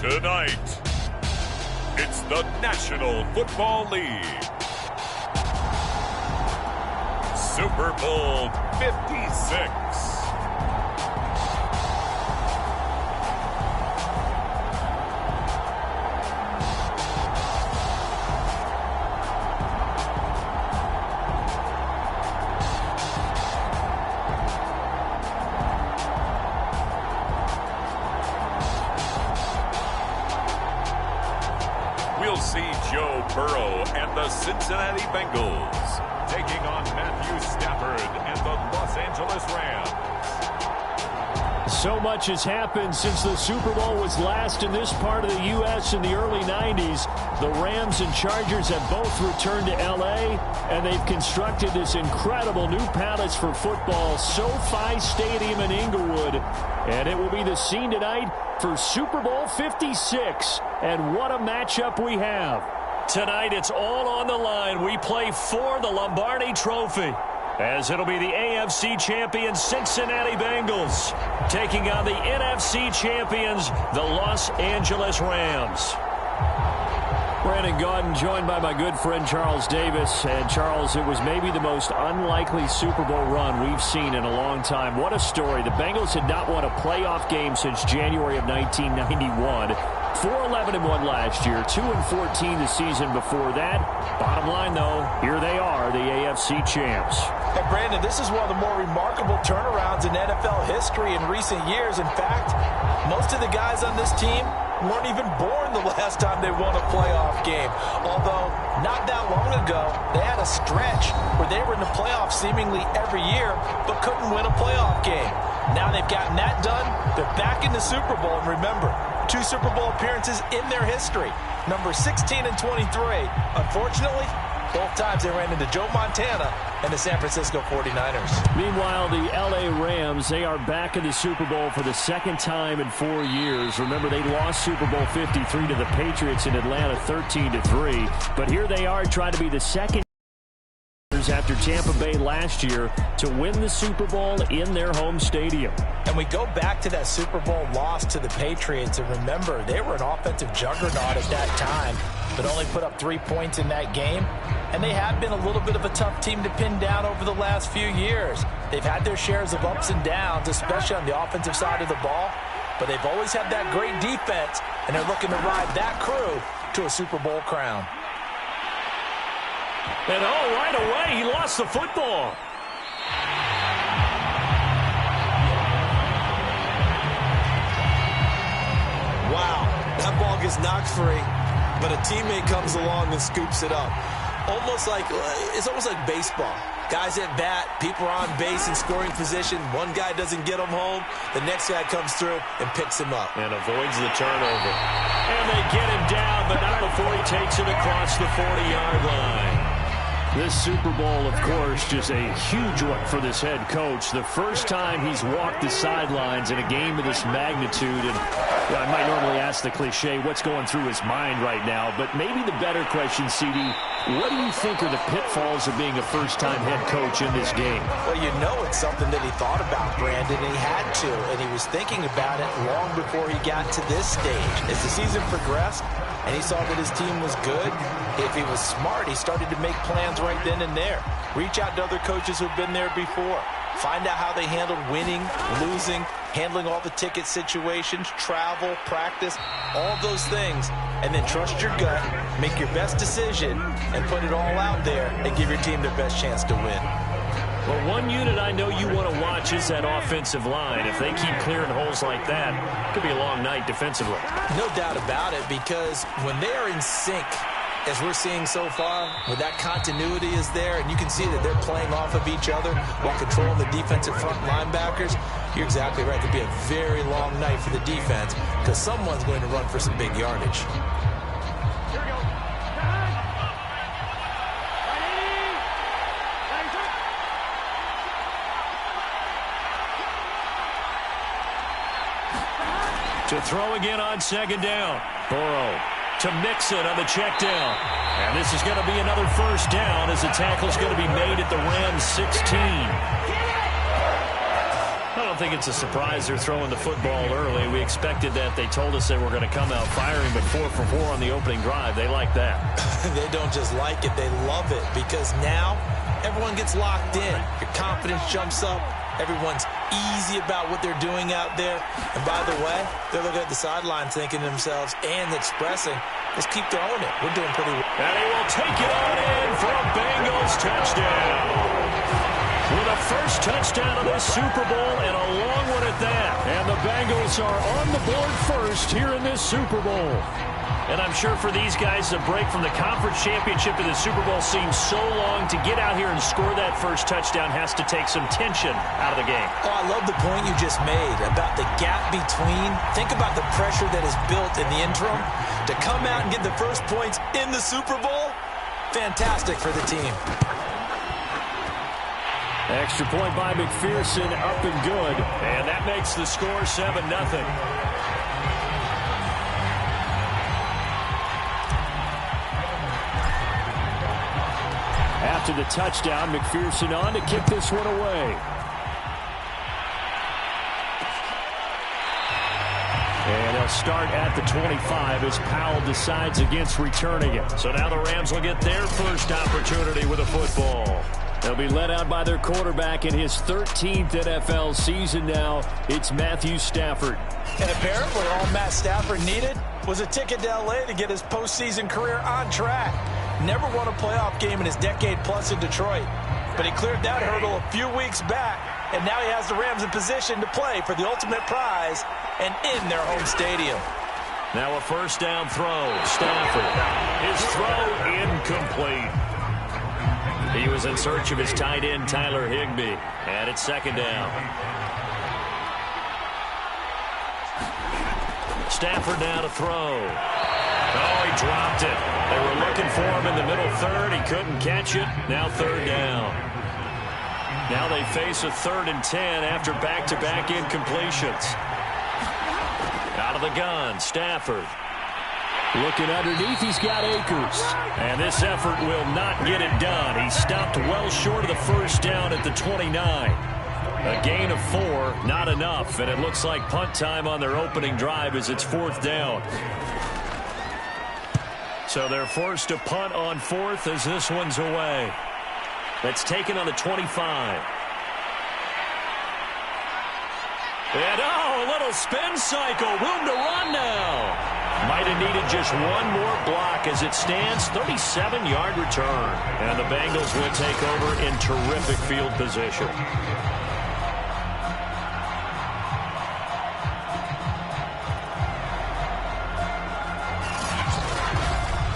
Tonight, it's the National Football League. Super Bowl 56. We'll see Joe Burrow and the Cincinnati Bengals taking on Matthew Stafford and the Los Angeles Rams. So much has happened since the Super Bowl was last in this part of the U.S. in the early 90s. The Rams and Chargers have both returned to L.A., and they've constructed this incredible new palace for football, SoFi Stadium in Inglewood. And it will be the scene tonight for Super Bowl 56. And what a matchup we have. Tonight, it's all on the line. We play for the Lombardi Trophy, as it'll be the AFC champions Cincinnati Bengals taking on the NFC champions, the Los Angeles Rams. Brandon Gaudin joined by my good friend Charles Davis. And Charles, it was maybe the most unlikely Super Bowl run we've seen in a long time. What a story. The Bengals had not won a playoff game since January of 1991. 4-11-1 last year, 2-14 the season before that. Bottom line, though, here they are, the AFC champs. Hey, Brandon, this is one of the more remarkable turnarounds in NFL history in recent years. In fact, most of the guys on this team weren't even born the last time they won a playoff game. Although, not that long ago, they had a stretch where they were in the playoffs seemingly every year, but couldn't win a playoff game. Now they've gotten that done. They're back in the Super Bowl. And remember, 2 Super Bowl appearances in their history. Number 16 and 23. Unfortunately, both times they ran into Joe Montana and the San Francisco 49ers. Meanwhile, the L.A. Rams, they are back in the Super Bowl for the second time in 4 years. Remember, they lost Super Bowl 53 to the Patriots in Atlanta 13-3. But here they are trying to be the second after Tampa Bay last year to win the Super Bowl in their home stadium. And we go back to that Super Bowl loss to the Patriots, and remember, they were an offensive juggernaut at that time, but only put up 3 points in that game. And they have been a little bit of a tough team to pin down over the last few years. They've had their shares of ups and downs, especially on the offensive side of the ball, but they've always had that great defense, and they're looking to ride that crew to a Super Bowl crown. And oh, right away, he lost the football. Wow, that ball gets knocked free, but a teammate comes along and scoops it up. It's almost like baseball. Guys at bat, people are on base in scoring position. One guy doesn't get him home. The next guy comes through and picks him up. And avoids the turnover. And they get him down, but not before he takes it across the 40-yard line. This Super Bowl, of course, just a huge one for this head coach. The first time he's walked the sidelines in a game of this magnitude. And I might normally ask the cliche, what's going through his mind right now? But maybe the better question, CD, what do you think are the pitfalls of being a first-time head coach in this game? Well, you know it's something that he thought about, Brandon, and he had to. And he was thinking about it long before he got to this stage. As the season progressed, and he saw that his team was good, if he was smart, he started to make plans right then and there. Reach out to other coaches who've been there before. Find out how they handled winning, losing, handling all the ticket situations, travel, practice, all of those things. And then trust your gut, make your best decision, and put it all out there and give your team their best chance to win. Well, one unit I know you want to watch is that offensive line. If they keep clearing holes like that, it could be a long night defensively. No doubt about it, because when they are in sync, as we're seeing so far, when that continuity is there, and you can see that they're playing off of each other while controlling the defensive front linebackers, you're exactly right. It could be a very long night for the defense because someone's going to run for some big yardage. To throw again on second down. Burrow to Mixon on the check down. And this is going to be another first down as the tackle's going to be made at the Rams 16. don't think it's a surprise they're throwing the football early. We expected that. They told us they were going to come out firing, but 4 for 4 on the opening drive. They like that. They don't just like it, they love it, because now everyone gets locked in. Your confidence jumps up. Everyone's easy about what they're doing out there. And by the way, they're looking at the sideline thinking to themselves and expressing, let's keep throwing it. We're doing pretty well. And he will take it on in for a Bengals touchdown. With a first touchdown of this Super Bowl and a long one at that. And the Bengals are on the board first here in this Super Bowl. And I'm sure for these guys, the break from the conference championship to the Super Bowl seems so long. To get out here and score that first touchdown has to take some tension out of the game. Oh, I love the point you just made about the gap between. Think about the pressure that is built in the interim. To come out and get the first points in the Super Bowl, fantastic for the team. Extra point by McPherson, up and good. And that makes the score 7-0. After the touchdown, McPherson on to kick this one away. And he'll start at the 25 as Powell decides against returning it. So now the Rams will get their first opportunity with a football. They'll be led out by their quarterback in his 13th NFL season now. It's Matthew Stafford. And apparently all Matt Stafford needed was a ticket to L.A. to get his postseason career on track. Never won a playoff game in his decade-plus in Detroit. But he cleared that hurdle a few weeks back, and now he has the Rams in position to play for the ultimate prize and in their home stadium. Now a first down throw. Stafford. His throw incomplete. He was in search of his tight end, Tyler Higbee. And it's second down. Stafford now to throw. Oh, he dropped it. They were looking for him in the middle third. He couldn't catch it. Now third down. Now they face a 3rd and 10 after back-to-back incompletions. Out of the gun, Stafford. Looking underneath, he's got Akers. And this effort will not get it done. He stopped well short of the first down at the 29. A gain of 4, not enough. And it looks like punt time on their opening drive as it's 4th down. So they're forced to punt on 4th as this one's away. That's taken on the 25. And a little spin cycle. Room to run now. Might have needed just one more block as it stands. 37-yard return. And the Bengals will take over in terrific field position.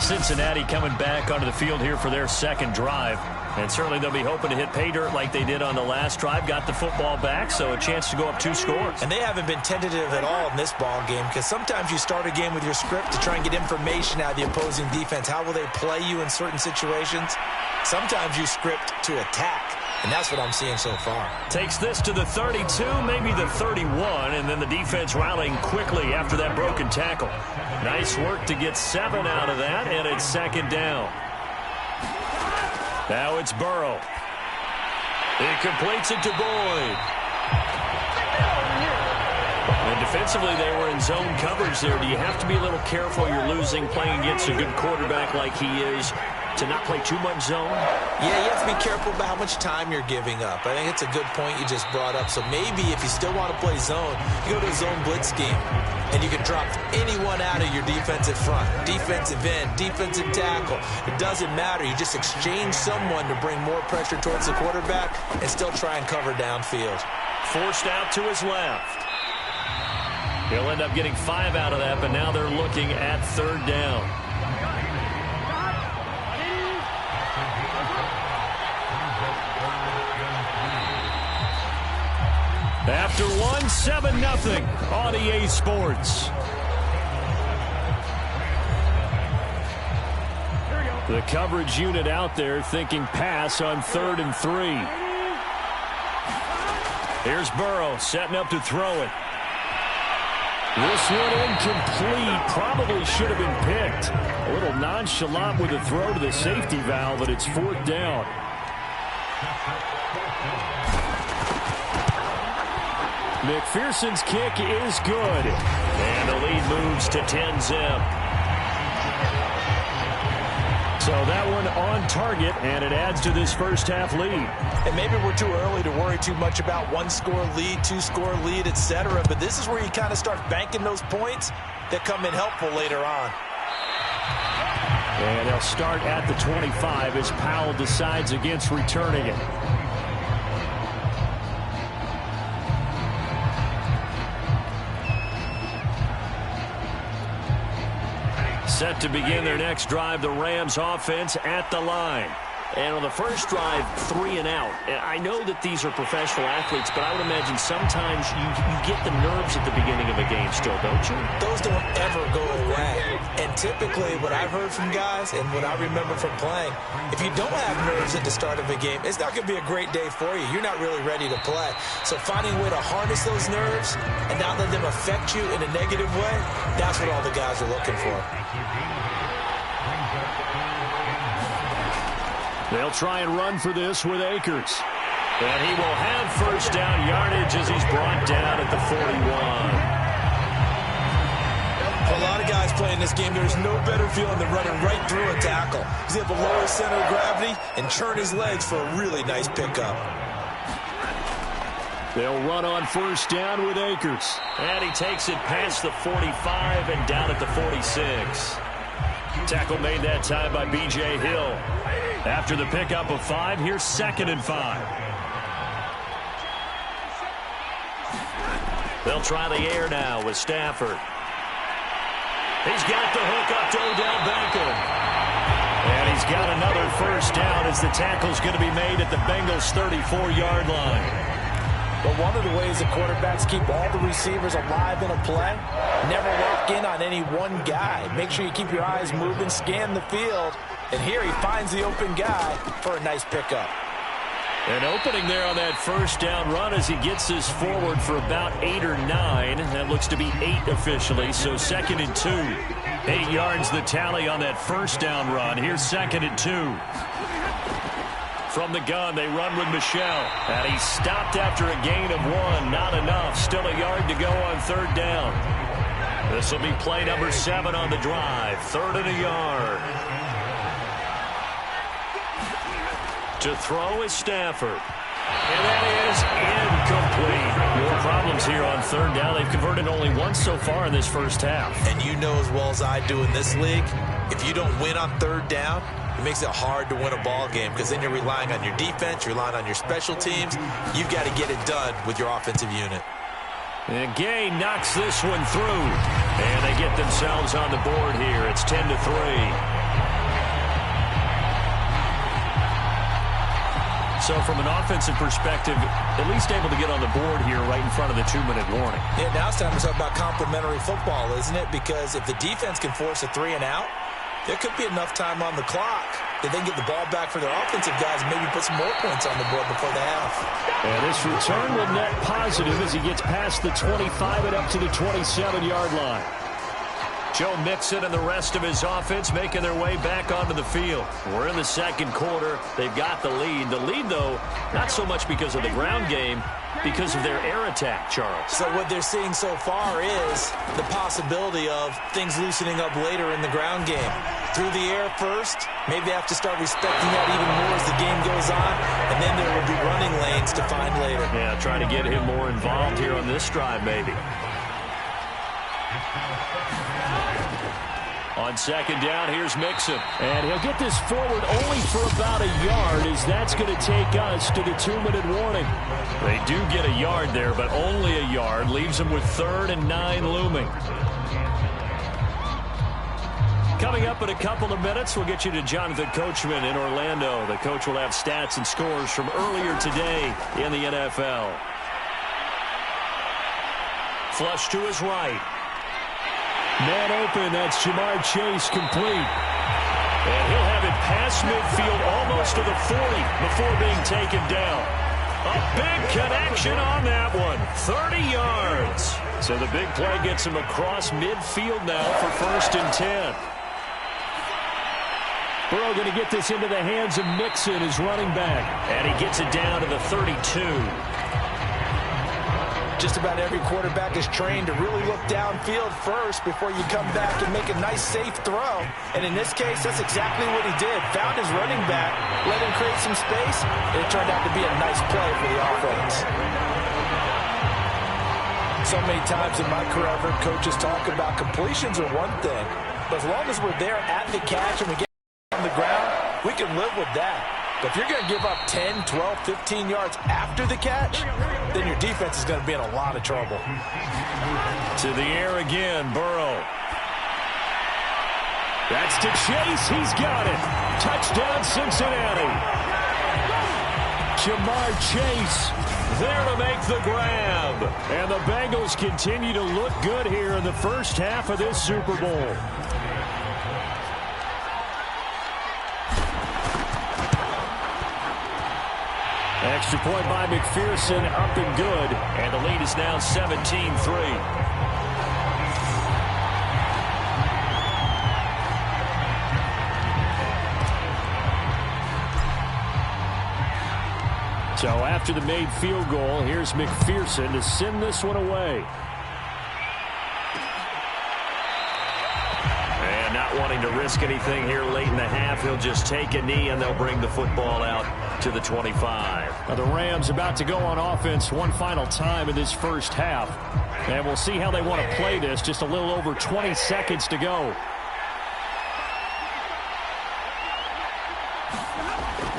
Cincinnati coming back onto the field here for their second drive. And certainly they'll be hoping to hit pay dirt like they did on the last drive. Got the football back, so a chance to go up 2 scores. And they haven't been tentative at all in this ball game, because sometimes you start a game with your script to try and get information out of the opposing defense. How will they play you in certain situations? Sometimes you script to attack, and that's what I'm seeing so far. Takes this to the 32, maybe the 31, and then the defense rallying quickly after that broken tackle. Nice work to get 7 out of that, and it's second down. Now it's Burrow. He completes it to Boyd. And defensively, they were in zone coverage there. Do you have to be a little careful? You're losing, playing against a good quarterback like he is, to not play too much zone? Yeah, you have to be careful about how much time you're giving up. I think it's a good point you just brought up. So maybe if you still want to play zone, you go to a zone blitz scheme, and you can drop anyone out of your defensive front, defensive end, defensive tackle. It doesn't matter. You just exchange someone to bring more pressure towards the quarterback and still try and cover downfield. Forced out to his left. He'll end up getting 5 out of that, but now they're looking at 3rd down. After 1, 7-0 on EA Sports. The coverage unit out there thinking pass on 3rd and 3. Here's Burrow setting up to throw it. This one incomplete. Probably should have been picked. A little nonchalant with the throw to the safety valve, but it's 4th down. McPherson's kick is good. And the lead moves to 10-zip. So that one on target, and it adds to this first half lead. And maybe we're too early to worry too much about one-score lead, two-score lead, etc. But this is where you kind of start banking those points that come in helpful later on. And they'll start at the 25 as Powell decides against returning it. Set to begin their next drive, the Rams offense at the line. And on the first drive, 3 and out. I know that these are professional athletes, but I would imagine sometimes you get the nerves at the beginning of a game still, don't you? Those don't ever go away. And typically what I've heard from guys and what I remember from playing, if you don't have nerves at the start of a game, it's not going to be a great day for you. You're not really ready to play. So finding a way to harness those nerves and not let them affect you in a negative way, that's what all the guys are looking for. They'll try and run for this with Akers. And he will have first down yardage as he's brought down at the 41. For a lot of guys playing this game, there's no better feeling than running right through a tackle. He's able to lower his center of gravity and churn his legs for a really nice pickup. They'll run on first down with Akers. And he takes it past the 45 and down at the 46. Tackle made that time by B.J. Hill. After the pickup of 5, here's 2nd and 5. They'll try the air now with Stafford. He's got the hook up to Odell Beckham. And he's got another first down as the tackle's going to be made at the Bengals' 34-yard line. But one of the ways the quarterbacks keep all the receivers alive in a play, never lock in on any one guy. Make sure you keep your eyes moving, scan the field. And here he finds the open guy for a nice pickup. An opening there on that first down run as he gets this forward for about 8 or 9. That looks to be 8 officially, so 2nd and 2. 8 yards the tally on that first down run. Here's 2nd and 2. From the gun, they run with Michel. And he's stopped after a gain of 1. Not enough. Still a yard to go on 3rd down. This will be play number 7 on the drive. 3rd and a yard. To throw is Stafford. And that is incomplete. More problems here on 3rd down. They've converted only once so far in this first half. And you know as well as I do in this league, if you don't win on 3rd down, it makes it hard to win a ball game because then you're relying on your defense, you're relying on your special teams. You've got to get it done with your offensive unit. And Gay knocks this one through. And they get themselves on the board here. It's 10-3. So from an offensive perspective, at least able to get on the board here right in front of the 2-minute warning. Yeah, now it's time to talk about complementary football, isn't it? Because if the defense can force a 3 and out, there could be enough time on the clock that they can get the ball back for their offensive guys and maybe put some more points on the board before the half. And this return will net positive as he gets past the 25 and up to the 27-yard line. Joe Mixon and the rest of his offense making their way back onto the field. We're in the 2nd quarter. They've got the lead. The lead, though, not so much because of the ground game, because of their air attack, Charles. So what they're seeing so far is the possibility of things loosening up later in the ground game. Through the air first, maybe they have to start respecting that even more as the game goes on, and then there will be running lanes to find later. Yeah, trying to get him more involved here on this drive, maybe. On 2nd down, here's Mixon. And he'll get this forward only for about a yard, as that's going to take us to the 2-minute warning. They do get a yard there, but only a yard. Leaves them with 3rd and 9 looming. Coming up in a couple of minutes, we'll get you to Jonathan Coachman in Orlando. The coach will have stats and scores from earlier today in the NFL. Flush to his right. Man open, that's Jamar Chase complete. And he'll have it past midfield almost to the 40 before being taken down. A big connection on that one. 30 yards. So the big play gets him across midfield now for 1st and 10. Burrow going to get this into the hands of Mixon, his running back. And he gets it down to the 32. Just about every quarterback is trained to really look downfield first before you come back and make a nice, safe throw. And in this case, that's exactly what he did. Found his running back, let him create some space, and it turned out to be a nice play for the offense. So many times in my career, I've heard coaches talk about completions are one thing, but as long as we're there at the catch and we get on the ground, we can live with that. But if you're going to give up 10, 12, 15 yards after the catch, then your defense is going to be in a lot of trouble. To the air again, Burrow. That's to Chase. He's got it. Touchdown, Cincinnati. Jamar Chase there to make the grab. And the Bengals continue to look good here in the first half of this Super Bowl. Extra point by McPherson, up and good. And the lead is now 17-3. So after the made field goal, here's McPherson to send this one away. And not wanting to risk anything here late in the half, he'll just take a knee and they'll bring the football out to the 25. Now the Rams about to go on offense one final time in this first half. And we'll see how they want to play this. Just a little over 20 seconds to go.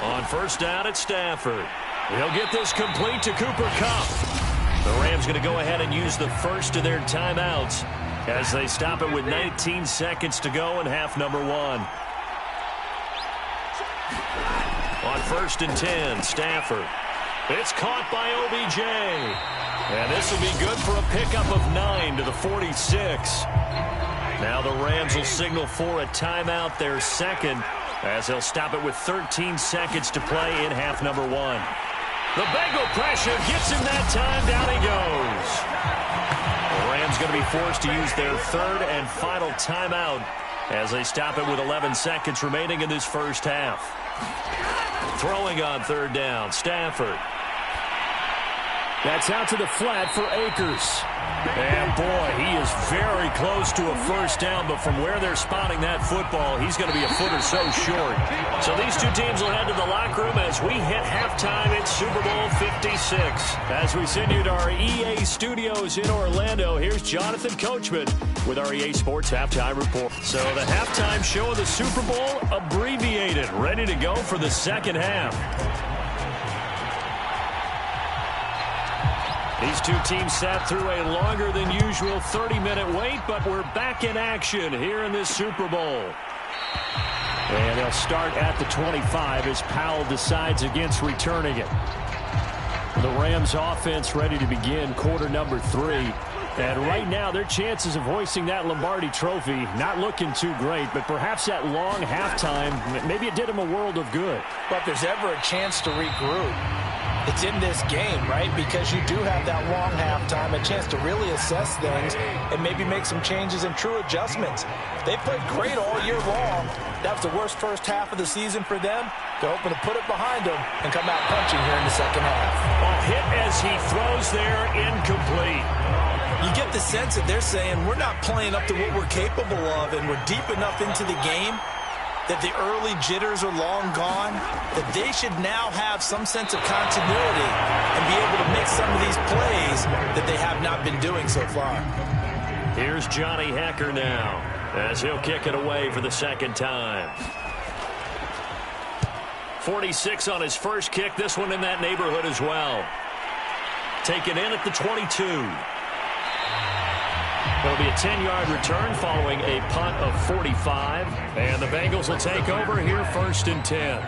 On first down, it's Stafford. He'll get this complete to Cooper Kupp. The Rams going to go ahead and use the first of their timeouts as they stop it with 19 seconds to go in half number one. On first and 10, Stafford. It's caught by OBJ. And this will be good for a pickup of 9 to the 46. Now the Rams will signal for a timeout, their second, as they'll stop it with 13 seconds to play in half number one. The Bengal pressure gets him that time. Down he goes. The Rams going to be forced to use their third and final timeout as they stop it with 11 seconds remaining in this first half. Throwing on third down, Stafford. That's out to the flat for Akers. And boy, he is very close to a first down, but from where they're spotting that football, he's going to be a foot or so short. So these two teams will head to the locker room as we hit halftime at Super Bowl 56. As we send you to our EA studios in Orlando, here's Jonathan Coachman with our EA Sports Halftime Report. So the halftime show of the Super Bowl abbreviated, ready to go for the second half. These two teams sat through a longer than usual 30-minute wait, but we're back in action here in this Super Bowl. And they'll start at the 25 as Powell decides against returning it. The Rams offense ready to begin quarter number 3. And right now, their chances of hoisting that Lombardi trophy not looking too great, but perhaps that long halftime, maybe it did them a world of good. But if there's ever a chance to regroup, it's in this game, right? Because you do have that long halftime, a chance to really assess things and maybe make some changes and true adjustments. They played great all year long. That was the worst first half of the season for them. They're hoping to put it behind them and come out punching here in the second half. A hit as he throws there, incomplete. You get the sense that they're saying we're not playing up to what we're capable of, and we're deep enough into the game that the early jitters are long gone, that they should now have some sense of continuity and be able to make some of these plays that they have not been doing so far. Here's Johnny Hecker now as he'll kick it away for the second time. 46 on his first kick, this one in that neighborhood as well. Taken in at the 22. It'll be a 10-yard return following a punt of 45. And the Bengals will take over here first and 10.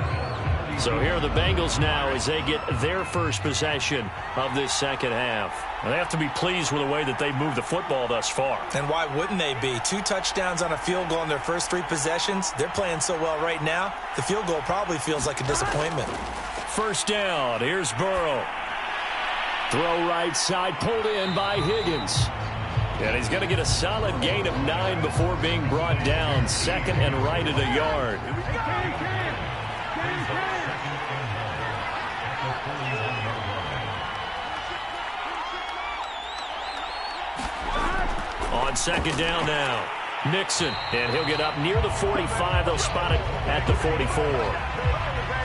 So here are the Bengals now as they get their first possession of this second half. And they have to be pleased with the way that they've moved the football thus far. And why wouldn't they be? 2 touchdowns on a field goal in their first 3 possessions. They're playing so well right now, the field goal probably feels like a disappointment. First down, here's Burrow. Throw right side, pulled in by Higgins. And he's going to get a solid gain of 9 before being brought down. Second and right at a yard. On second down now, Mixon, and he'll get up near the 45. They'll spot it at the 44.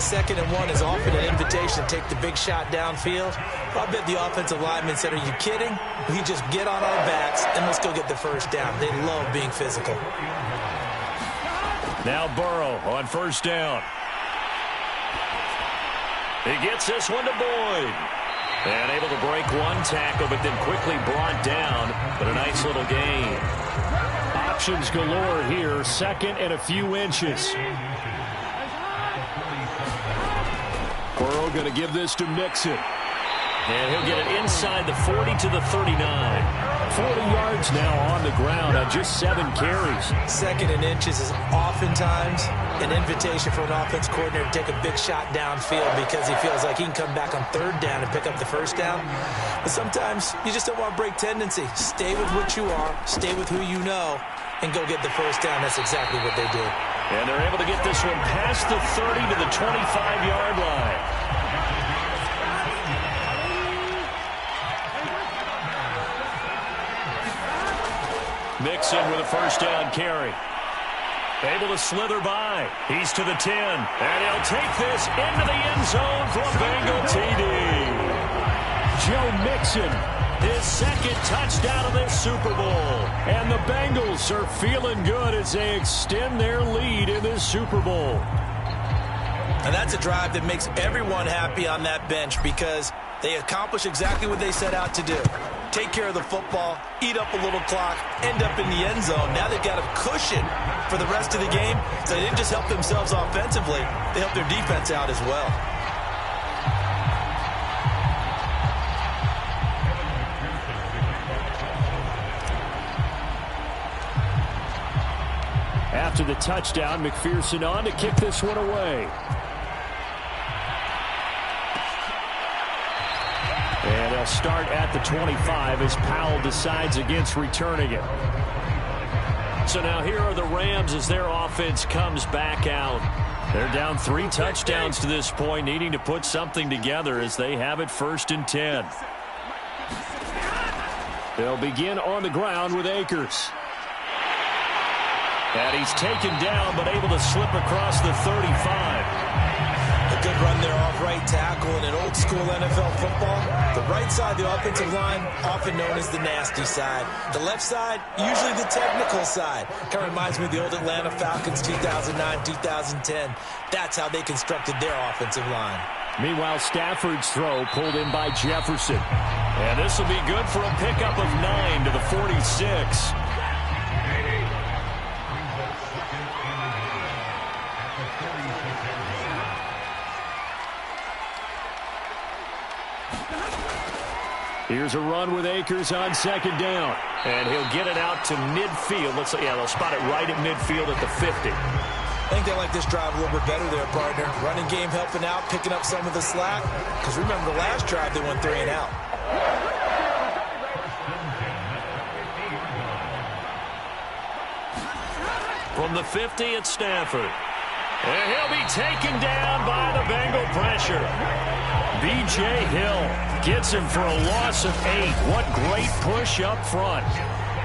2nd and 1 is often an invitation to take the big shot downfield. I bet the offensive lineman said, are you kidding? We just get on our backs and let's go get the first down. They love being physical. Now Burrow on first down. He gets this one to Boyd. And able to break one tackle, but then quickly brought down. But a nice little gain. Options galore here. 2nd and a few inches. Burrow going to give this to Mixon. And he'll get it inside the 40 to the 39. 40 yards now on the ground on just 7 carries. 2nd and inches is oftentimes an invitation for an offense coordinator to take a big shot downfield because he feels like he can come back on 3rd down and pick up the first down. But sometimes you just don't want to break tendency. Stay with what you are, stay with who you know, and go get the first down. That's exactly what they did. And they're able to get this one past the 30 to the 25-yard line. Mixon with a first down carry. Able to slither by. He's to the 10. And he'll take this into the end zone for a Bengal TD. Joe Mixon, his 2nd touchdown of this Super Bowl. And the Bengals are feeling good as they extend their lead in this Super Bowl. And that's a drive that makes everyone happy on that bench because they accomplish exactly what they set out to do. Take care of the football, eat up a little clock, end up in the end zone. Now they've got a cushion for the rest of the game. So they didn't just help themselves offensively, they helped their defense out as well. After the touchdown, McPherson on to kick this one away. And they'll start at the 25 as Powell decides against returning it. So now here are the Rams as their offense comes back out. They're down 3 touchdowns to this point, needing to put something together as they have it 1st and 10. They'll begin on the ground with Akers. And he's taken down but able to slip across the 35. A good run there off right tackle in an old-school NFL football. The right side, the offensive line, often known as the nasty side. The left side, usually the technical side. Kind of reminds me of the old Atlanta Falcons 2009, 2010. That's how they constructed their offensive line. Meanwhile, Stafford's throw pulled in by Jefferson. And this will be good for a pickup of 9 to the 46. Here's a run with Akers on 2nd down. And he'll get it out to midfield. They'll spot it right at midfield at the 50. I think they like this drive a little bit better there, partner. Running game helping out, picking up some of the slack. Because remember, the last drive they went 3 and out. From the 50, it's Stafford. And he'll be taken down by the Bengal pressure. B.J. Hill gets him for a loss of 8. What great push up front.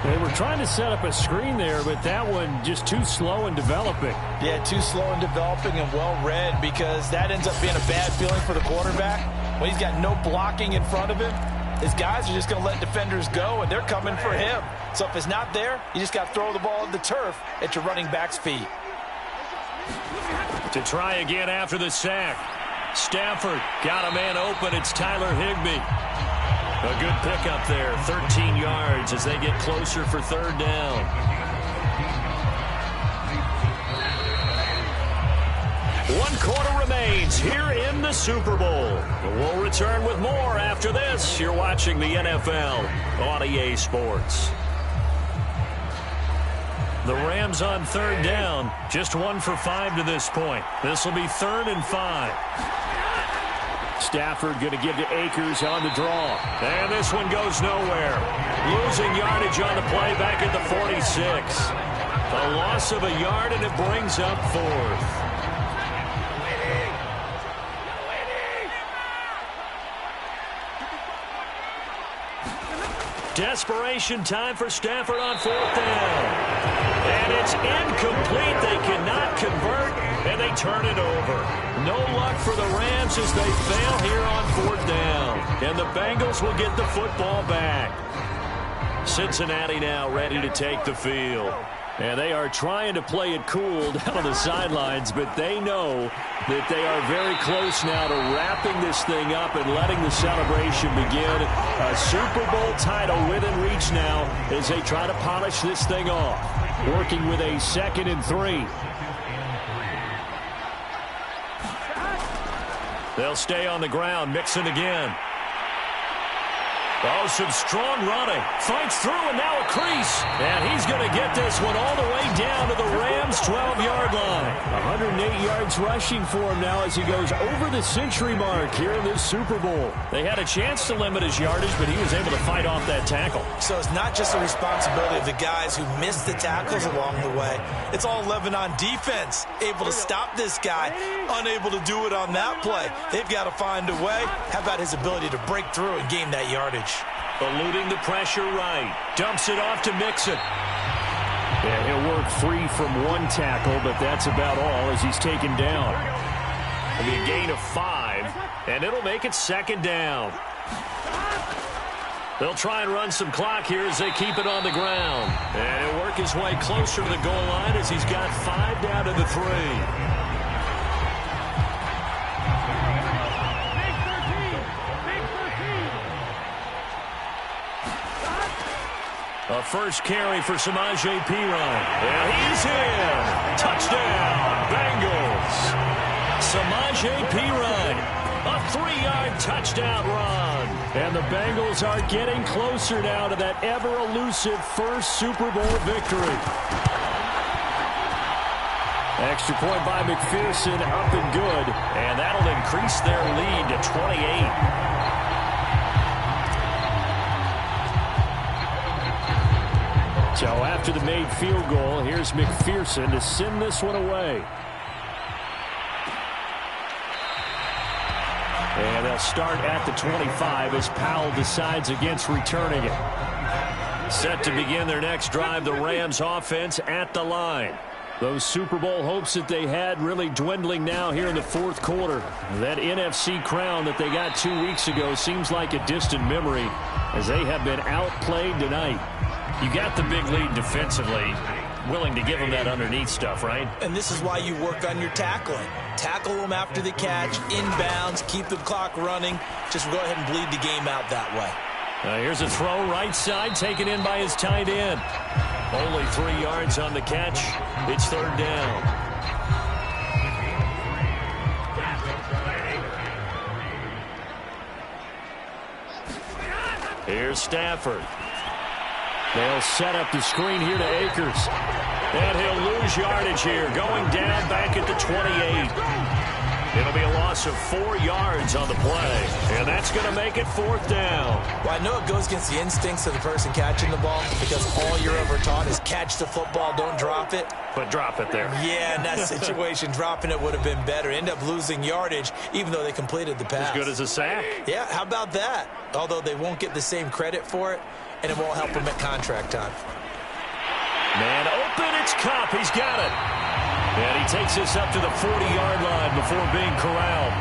They were trying to set up a screen there, but that one just too slow in developing. Yeah, too slow in developing and well read because that ends up being a bad feeling for the quarterback. When he's got no blocking in front of him, his guys are just going to let defenders go, and they're coming for him. So if it's not there, you just got to throw the ball at the turf at your running back's feet. To try again after the sack. Stafford got a man open. It's Tyler Higbee. A good pickup there. 13 yards as they get closer for 3rd down. One quarter remains here in the Super Bowl. We'll return with more after this. You're watching the NFL on EA Sports. The Rams on 3rd down. Just 1 for 5 to this point. This will be 3rd and 5. Stafford going to give to Akers on the draw. And this one goes nowhere. Losing yardage on the play back at the 46. A loss of a yard, and it brings up 4th. Desperation time for Stafford on 4th down. And it's incomplete. They cannot convert, and they turn it over. No luck for the Rams as they fail here on 4th down. And the Bengals will get the football back. Cincinnati now ready to take the field. And they are trying to play it cool down on the sidelines, but they know that they are very close now to wrapping this thing up and letting the celebration begin. A Super Bowl title within reach now as they try to polish this thing off. Working with a 2nd and 3. They'll stay on the ground, Mixon again. Oh, some strong running. Fights through, and now a crease. And he's going to get this one all the way down to the Rams' 12-yard line. 108 yards rushing for him now as he goes over the century mark here in this Super Bowl. They had a chance to limit his yardage, but he was able to fight off that tackle. So it's not just the responsibility of the guys who missed the tackles along the way. It's all 11 on defense, able to stop this guy, unable to do it on that play. They've got to find a way. How about his ability to break through and gain that yardage? Eluding the pressure right. Dumps it off to Mixon. Yeah, he'll work free from one tackle, but that's about all as he's taken down. It'll be a gain of 5, and it'll make it 2nd down. They'll try and run some clock here as they keep it on the ground. And he'll work his way closer to the goal line as he's got 5 down to the 3. A first carry for Samaje Perine. And he's in. Touchdown, Bengals. Samaje Perine. A 3-yard touchdown run. And the Bengals are getting closer now to that ever-elusive first Super Bowl victory. Extra point by McPherson, up and good. And that'll increase their lead to 28. So after the made field goal, here's McPherson to send this one away. And they'll start at the 25 as Powell decides against returning it. Set to begin their next drive, the Rams offense at the line. Those Super Bowl hopes that they had really dwindling now here in the 4th quarter. That NFC crown that they got 2 weeks ago seems like a distant memory as they have been outplayed tonight. You got the big lead defensively, willing to give them that underneath stuff, right? And this is why you work on your tackling. Tackle them after the catch, inbounds, keep the clock running. Just go ahead and bleed the game out that way. Here's a throw right side, taken in by his tight end. Only 3 yards on the catch. It's 3rd down. Here's Stafford. They'll set up the screen here to Akers. And he'll lose yardage here, going down back at the 28. It'll be a loss of 4 yards on the play. And that's going to make it 4th down. Well, I know it goes against the instincts of the person catching the ball because all you're ever taught is catch the football, don't drop it. But drop it there. Yeah, in that situation, dropping it would have been better. End up losing yardage, even though they completed the pass. As good as a sack. Yeah, how about that? Although they won't get the same credit for it, and it won't help them at contract time. Man open, it's Kupp. He's got it. And he takes this up to the 40-yard line before being corralled.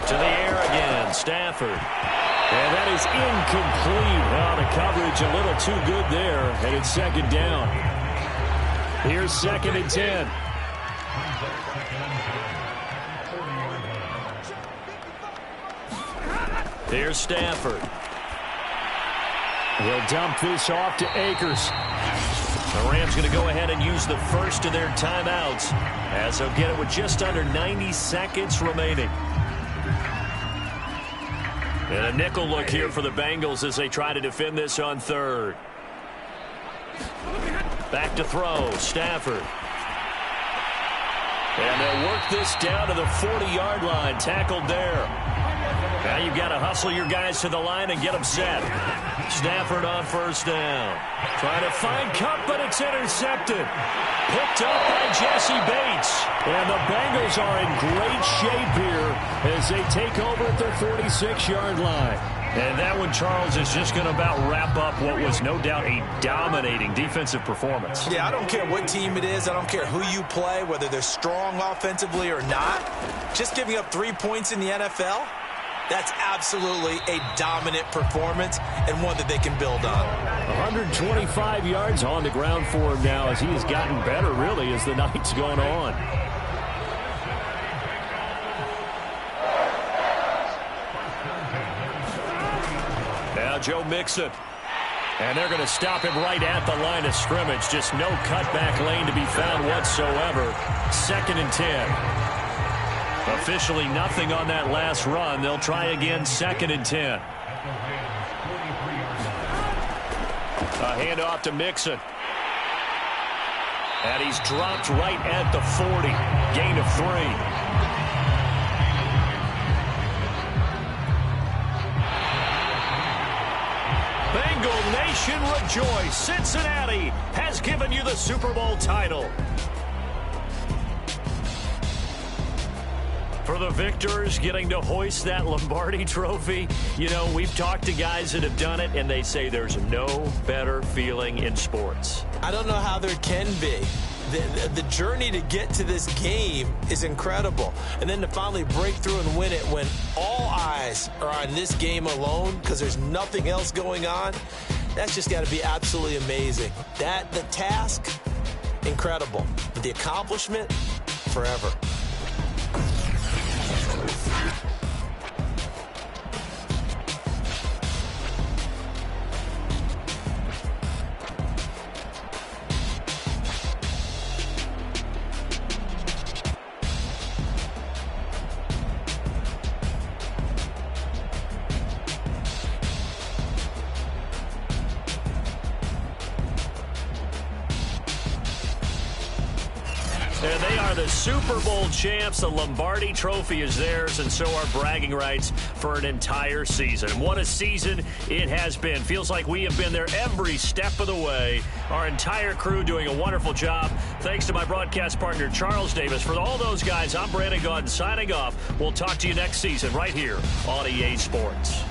To the air again, Stafford. And that is incomplete. Well, the coverage a little too good there, and it's 2nd down. Here's 2nd and 10. Here's Stafford. He'll dump this off to Akers. The Rams going to go ahead and use the first of their timeouts as they'll get it with just under 90 seconds remaining. And a nickel look here for the Bengals as they try to defend this on 3rd. Back to throw, Stafford. And they'll work this down to the 40-yard line, tackled there. Now you've got to hustle your guys to the line and get them set. Stafford on first down. Trying to find Cup, but it's intercepted. Picked up by Jesse Bates. And the Bengals are in great shape here as they take over at their 46-yard line. And that one, Charles, is just going to about wrap up what was no doubt a dominating defensive performance. Yeah, I don't care what team it is. I don't care who you play, whether they're strong offensively or not. Just giving up 3 points in the NFL, that's absolutely a dominant performance and one that they can build on. 125 yards on the ground for him now as he has gotten better, really, as the night's gone on. Now Joe Mixon. And they're going to stop him right at the line of scrimmage. Just no cutback lane to be found whatsoever. 2nd and 10. Officially nothing on that last run. They'll try again, 2nd and 10. A handoff to Mixon. And he's dropped right at the 40. Gain of 3. Bengal Nation rejoice. Cincinnati has given you the Super Bowl title. For the victors, getting to hoist that Lombardi trophy, you know, we've talked to guys that have done it, and they say there's no better feeling in sports. I don't know how there can be. The journey to get to this game is incredible. And then to finally break through and win it when all eyes are on this game alone because there's nothing else going on, that's just got to be absolutely amazing. The task, incredible. But the accomplishment, forever. And they are the Super Bowl champs. The Lombardi trophy is theirs, and so are bragging rights for an entire season. What a season it has been. Feels like we have been there every step of the way. Our entire crew doing a wonderful job. Thanks to my broadcast partner, Charles Davis. For all those guys, I'm Brandon Gaudin signing off. We'll talk to you next season right here on EA Sports.